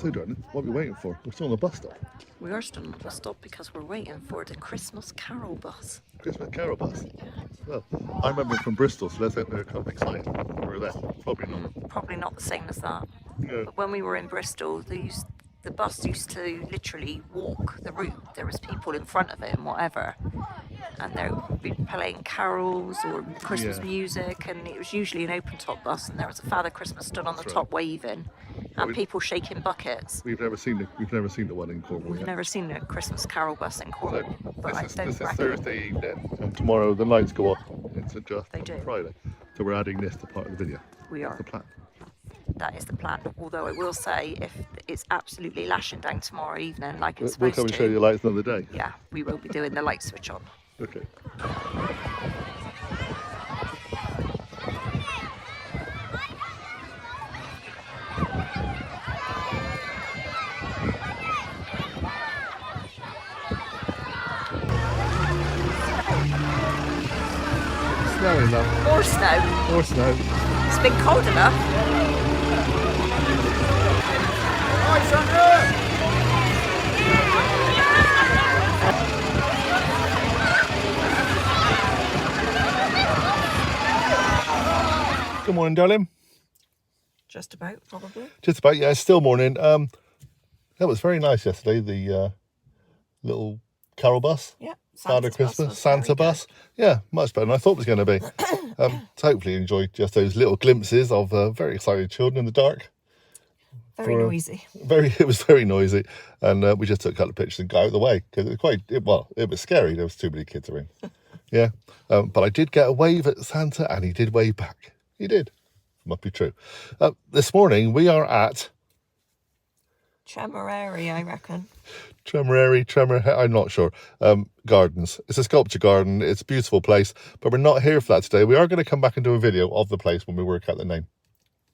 So, darling, what are we waiting for? We're still on the bus stop. We are still on the bus stop because we're waiting for the Christmas Carol bus. Christmas Carol bus. Well, I remember from Bristol, so let's hope they're kind of excited. We're there. Probably not. Probably not the same as that. Yeah. But when we were in Bristol, the bus used to literally walk the route. There was people in front of it and whatever. And they would be playing carols or Christmas music, and it was usually an open top bus, and there was a Father Christmas stood on the top waving, and people shaking buckets. We've never seen the one in Cornwall. We've never seen a Christmas Carol bus in Cornwall. So this is Thursday evening, and tomorrow the lights go off in St. Just on Friday. So we're adding this to part of the video. We are. That's the plan. That is the plan. Although I will say, if it's absolutely lashing down tomorrow evening, like it's supposed to, we'll come and show you the lights another day. Yeah, we will be doing the light switch on. Okay. Snowing now. More snow. More snow. It's been cold enough. Hi, Sandra! Good morning, darling. Just about, probably. Just about, yeah. It's still morning. That was very nice yesterday. The little carol bus. Yeah. Father Christmas, Santa bus. Yeah, much better than I thought it was going to be. Hopefully enjoyed just those little glimpses of very excited children in the dark. Very noisy. It was very noisy, and we just took a couple of pictures and got out of the way because it was scary. There was too many kids around. Yeah, but I did get a wave at Santa, and he did wave back. He did. Must be true. This morning we are at Tremerary, I reckon. I'm not sure. Gardens. It's a sculpture garden. It's a beautiful place, but we're not here for that today. We are going to come back and do a video of the place when we work out the name.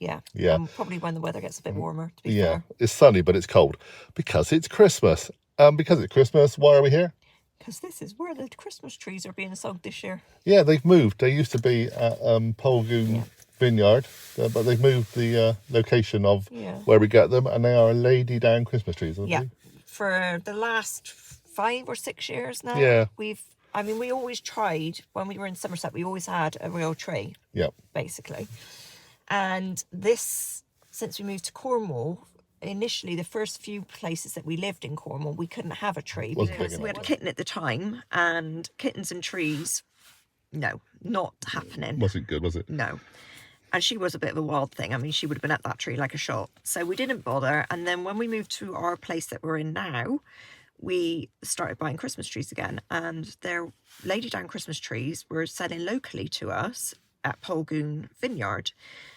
Yeah. Yeah. Probably when the weather gets a bit warmer, to be fair. It's sunny, but it's cold because it's Christmas. Because it's Christmas, why are we here? Because this is where the Christmas trees are being sold this year. Yeah, they've moved. They used to be at Polgoon Vineyard, but they've moved the location of where we get them, and they are Lady Down Christmas trees, aren't they? For the last 5 or 6 years now. Yeah. We always tried, when we were in Somerset, we always had a real tree. Yeah. Basically. And this, since we moved to Cornwall, initially the first few places that we lived in Cornwall, we couldn't have a tree because we had a kitten at the time, and kittens and trees, no, not happening. Wasn't good, was it? No. And she was a bit of a wild thing. I mean, she would have been at that tree like a shot. So we didn't bother. And then when we moved to our place that we're in now, we started buying Christmas trees again. And their Lady Down Christmas trees were selling locally to us at Polgoon Vineyard.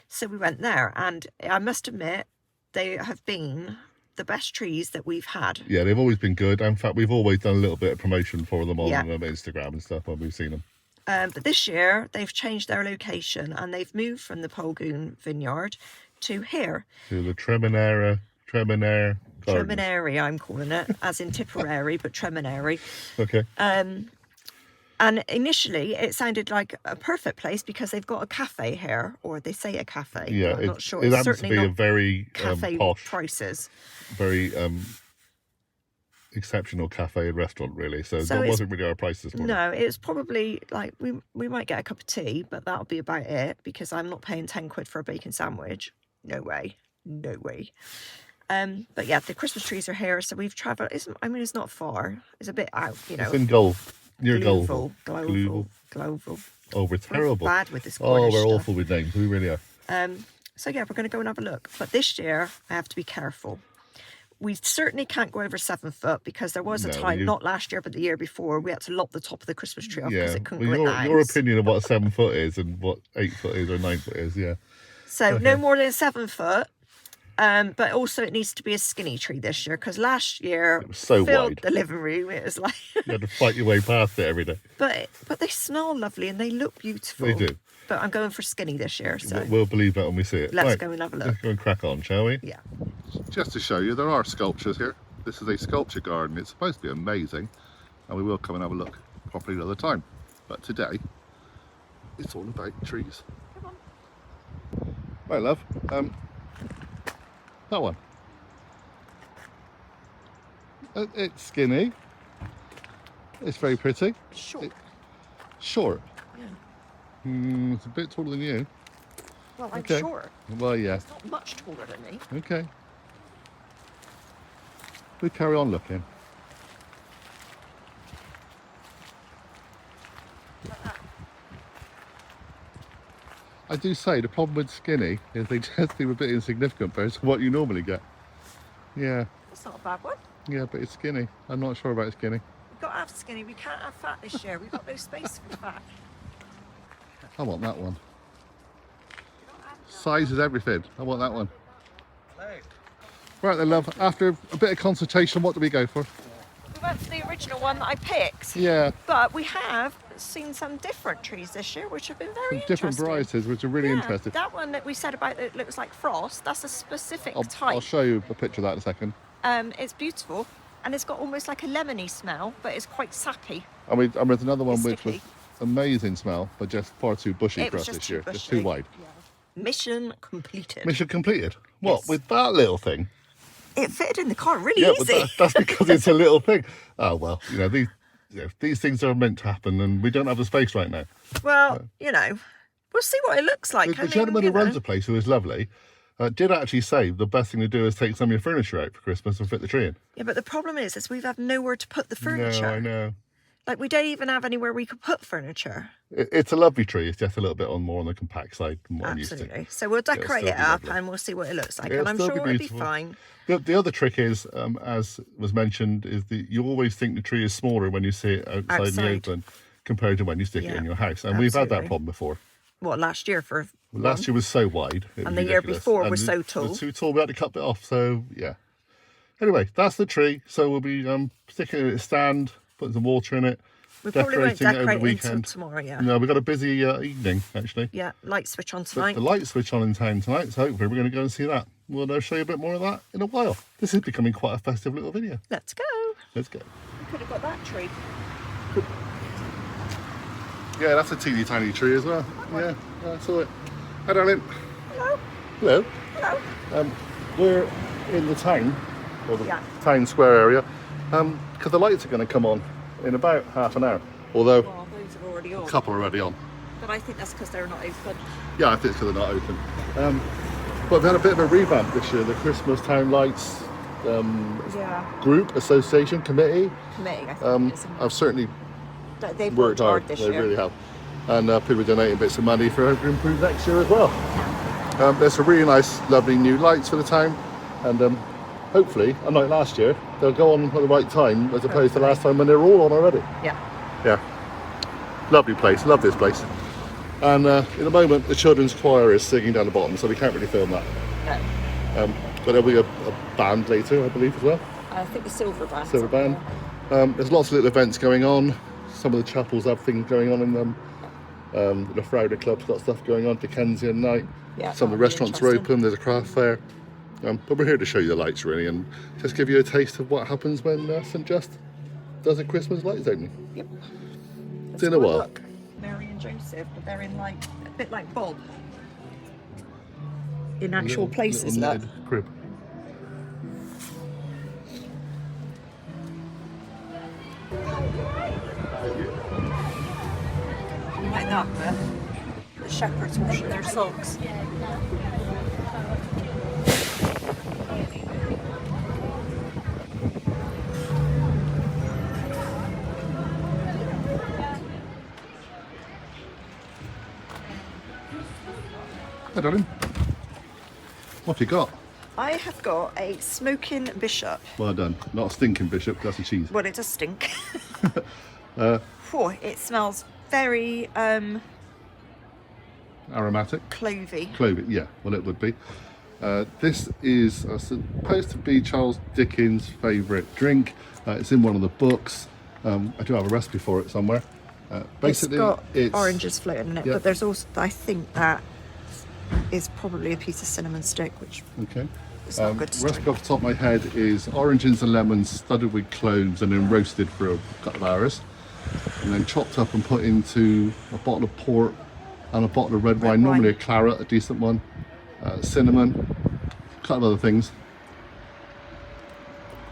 So we went there. And I must admit, they have been the best trees that we've had. Yeah, they've always been good. In fact, we've always done a little bit of promotion for them on Instagram and stuff when we've seen them. But this year, they've changed their location and they've moved from the Polgoon Vineyard to here. To the Tremenary Gardens. Tremenary, I'm calling it, as in Tipperary, but Tremenary. Okay. And initially, it sounded like a perfect place because they've got a cafe here, or they say a cafe. Yeah, I'm not sure. It it's happens certainly to be not a very cafe posh, prices. Very exceptional cafe and restaurant, really. So that wasn't really our price this morning. No, it was probably like we might get a cup of tea, but that'll be about it because I'm not paying 10 quid for a bacon sandwich. No way. But yeah, the Christmas trees are here, so we've travelled. It's not far. It's a bit out, you know. It's in near Global. Oh, we're terrible. We're bad with this Cornish we're stuff. awful with names. We really are. So yeah, we're going to go and have a look. But this year, I have to be careful. We certainly can't go over 7 foot because there was a time, not last year, but the year before, we had to lop the top of the Christmas tree off because it couldn't go in the house. Your opinion of what a 7 foot is and what 8 foot is or 9 foot is, yeah. So no more than 7 foot. But also it needs to be a skinny tree this year because last year it was so filled wide. The living room. It was like you had to fight your way past it every day. But they smell lovely and they look beautiful. They do. But I'm going for skinny this year, so we'll believe that when we see it. Let's go and have a look. Let's go and crack on, shall we? Yeah. Just to show you, there are sculptures here. This is a sculpture garden. It's supposed to be amazing, and we will come and have a look properly another time. But today, it's all about trees. Come on. Right, love. That one. It's skinny. It's very pretty. Short. Short. Yeah. It's a bit taller than you. Well, I'm Okay. short. Well, yeah. It's not much taller than me. Okay. We carry on looking. I do say the problem with skinny is they just seem a bit insignificant versus what you normally get. Yeah, That's not a bad one. yeah, but it's skinny. I'm not sure about skinny. We've got to have skinny. We can't have fat this year. We've got no space for fat. I want that one. Size is everything. I want that one. Right then, love. After a bit of consultation, what do we go for? We went for the original one that I picked. Yeah, But we have seen some different trees this year, which have been very different interesting. varieties, which are really Yeah, interesting. that one that we said about that looks like frost, that's a specific I'll type. show you a picture of that in a second. It's beautiful and it's got almost like a lemony smell, but it's quite sappy. I mean, there's another one It's which was sticky. amazing smell, but just far too bushy It for was us just this too year. bushy. Just too wide. Mission completed. Mission completed. What, Yes. with that little thing? It fitted in the car really Yeah, but easy. that's because it's a little thing. Oh, well, these things are meant to happen and we don't have the space right now. Well, we'll see what it looks like. The gentleman who runs the place, who is lovely, did actually say the best thing to do is take some of your furniture out for Christmas and fit the tree in. Yeah, but the problem is we've had nowhere to put the furniture. No, I know. Like, we don't even have anywhere we could put furniture. It's a lovely tree. It's just a little bit more on the compact side than what I'm used to. Absolutely. So we'll decorate still it be up lovely. and we'll see what it looks like. It'll And I'm still be sure it'll be beautiful. fine. The other trick is, as was mentioned, is that you always think the tree is smaller when you see it outside in the Outside. open compared to when you stick it Yeah, in your house. And we've had that absolutely. problem before. What, last year for Last year was so wide. It was And the year ridiculous. before And was so It tall. was too tall. We had to cut it off. So, yeah. Anyway, that's the tree. So we'll be sticking it at a stand, putting some water in it, We probably won't decorating it over the decorate it until weekend. tomorrow, yeah. No, we've got a busy evening, actually. Yeah, light switch on But tonight. the light switch on in town tonight, so hopefully we're going to go and see that. We'll show you a bit more of that in a while. This is becoming quite a festive little video. Let's go. Let's go. We could have got that tree. Yeah, that's a teeny tiny tree as well. Yeah, I saw it. Hi, darling. Hello. Hello. Hello. We're in the town, or the Yeah. town square area, because the lights are going to come on in about half an hour. Although Well, those are already on. a couple are already on. But I think that's because they're not open. Yeah, I think it's because they're not open. But we've had a bit of a revamp this year. The Christmas Town Lights Yeah. Group Association Committee. Committee, I think it is. I've certainly They've worked hard. this They year. really have. And people are donating bits of money for her to improve next year as well. There's some really nice, lovely new lights for the town. And hopefully, unlike last year, they'll go on at the right time as opposed to last time when they were all on already. Yeah. Yeah. Lovely place. Love this place. And in a moment, the children's choir is singing down the bottom, so we can't really film that. No. But there'll be a band later, I believe, as well. I think the silver band. Silver band. There's lots of little events going on. Some of the chapels have things going on in them. The Friday Club's got stuff going on. Dickensian night. Yeah, Some of the that'll be restaurants are interesting. open. There's a craft fair. But we're here to show you the lights, really, and just give you a taste of what happens when St. Just does a Christmas lights opening. Yep. It's in a while. Look. Mary and Joseph, but they're in like a bit like Bob. In actual places, little look. knitted crib. Like that, the shepherds washing their socks. Hi, darling. What have you got? I have got a smoking bishop. Well done. Not a stinking bishop, that's a cheese. Well, it does stink. It smells very Aromatic. clovey. Clover, yeah, well it would be. This is supposed to be Charles Dickens' favourite drink. It's in one of the books. I do have a recipe for it somewhere. Basically, it's got oranges floating in it, yeah. but there's also, I think that is probably a piece of cinnamon stick, which Okay. is not good to Recipe drink. off the top of my head is oranges and lemons studded with cloves and then roasted for a couple of hours. And then chopped up and put into a bottle of port and a bottle of red wine, normally a claret, a decent one, cinnamon, a couple of other things.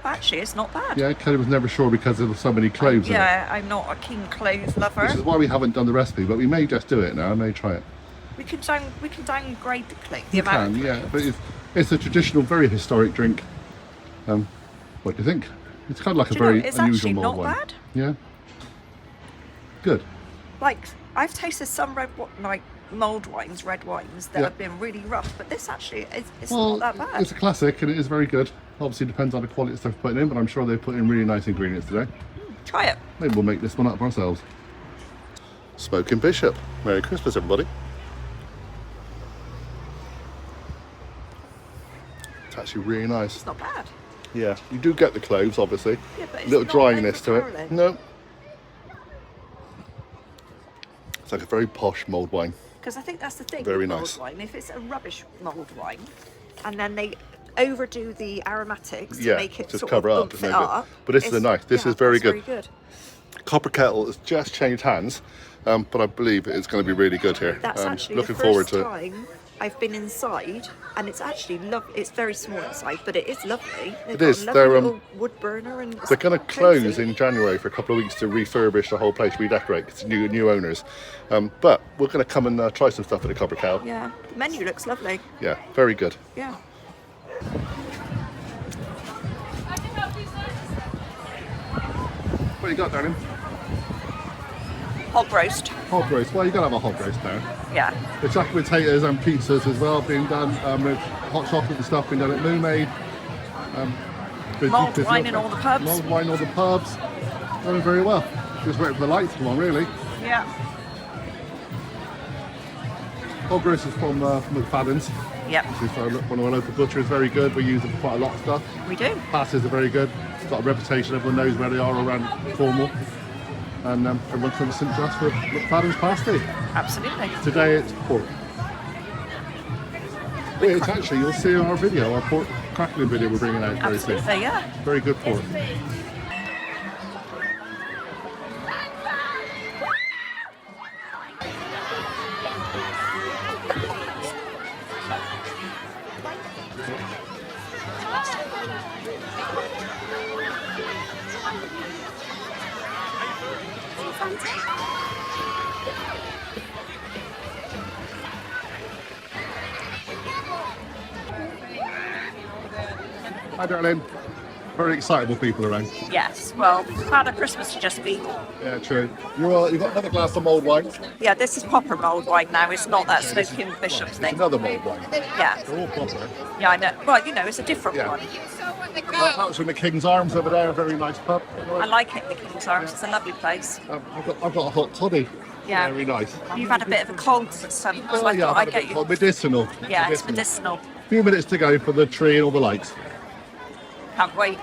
I actually, it's not bad. Yeah, Kelly was never sure because there were so many cloves in it. Yeah, I'm not a keen clove lover. Which is why we haven't done the recipe, but we may just do it now. I may try it. We can downgrade the clove. You can, yeah, but it's a traditional, very historic drink. What do you think? It's kind of like a very it's unusual actually mulled not wine. bad. Yeah. Good. Like, I've tasted some mulled wines, red wines that Yeah. have been really rough, but this actually it's Well, not that bad. it's a classic and it is very good. Obviously depends on the quality stuff putting in, but I'm sure they put in really nice ingredients today. Try it. Maybe we'll make this one up ourselves. Smoking Bishop. Merry Christmas, everybody. It's actually really nice. It's not bad. Yeah, you do get the cloves, obviously. Yeah, but it's a little not dryiness to it. overpowering. No. It's like a very posh mulled wine. Because I think that's the thing. Very with nice. Mulled wine. If it's a rubbish mulled wine, and then they overdo the aromatics to Yeah, make it just sort cover of up. oomph It's it no good. up. But this is a nice. This is very it's good. Very good. Copper Kettle has just changed hands, but I believe it's going to be really good here. That's actually looking the forward first to it. time I've been inside, and it's actually lovely. It's very small inside, but it is lovely. It is. Got a lovely They're, little wood burner, and They're going to close in January for a couple of weeks to refurbish the whole place, redecorate. It's new owners. But we're going to come and try some stuff at the Copper Kettle. Yeah, the menu looks lovely. Yeah, very good. Yeah. What you got, darling? Hog roast. Hog roast. Well, you got to have a hog roast now. Yeah. The jack potatoes and pizzas as well being done with hot chocolate and stuff being done at Moo Made. Mulled wine in all the pubs. Mulled wine in all the pubs. Going very well. Just waiting for the lights to come on, really. Yeah. Hog roast is from McFadden's. Yep. Which is one of our local butchers. Very good. We use it for quite a lot of stuff. We do. Passes are very good. It's got a reputation. Everyone knows where they are around Cornwall. And everyone comes to us for McFadden's pasty. Absolutely. Today it's pork. Wait, it's actually, you'll see in our video, our pork crackling video we're bringing out very soon. Absolutely, yeah. Very good pork. Hi, darling. Very excitable people around. Yes. Well, Father Christmas to just be. Yeah, true. You've got another glass of mulled wine. Yeah, this is proper mulled wine now. It's not that Smoking Bishop It's thing. another mulled wine. Yeah. They're all proper. Yeah, I know. Well, it's a different Yeah. one. That was from the King's Arms over there, a very nice pub. I like it, the King's Arms. It's a lovely place. I've got a hot toddy. Yeah. Very nice. You've had a bit of a cold since so I thought I've I'd had a get bit you. called medicinal. Yeah, it's medicinal. A few minutes to go for the tree and all the lights. Can't wait.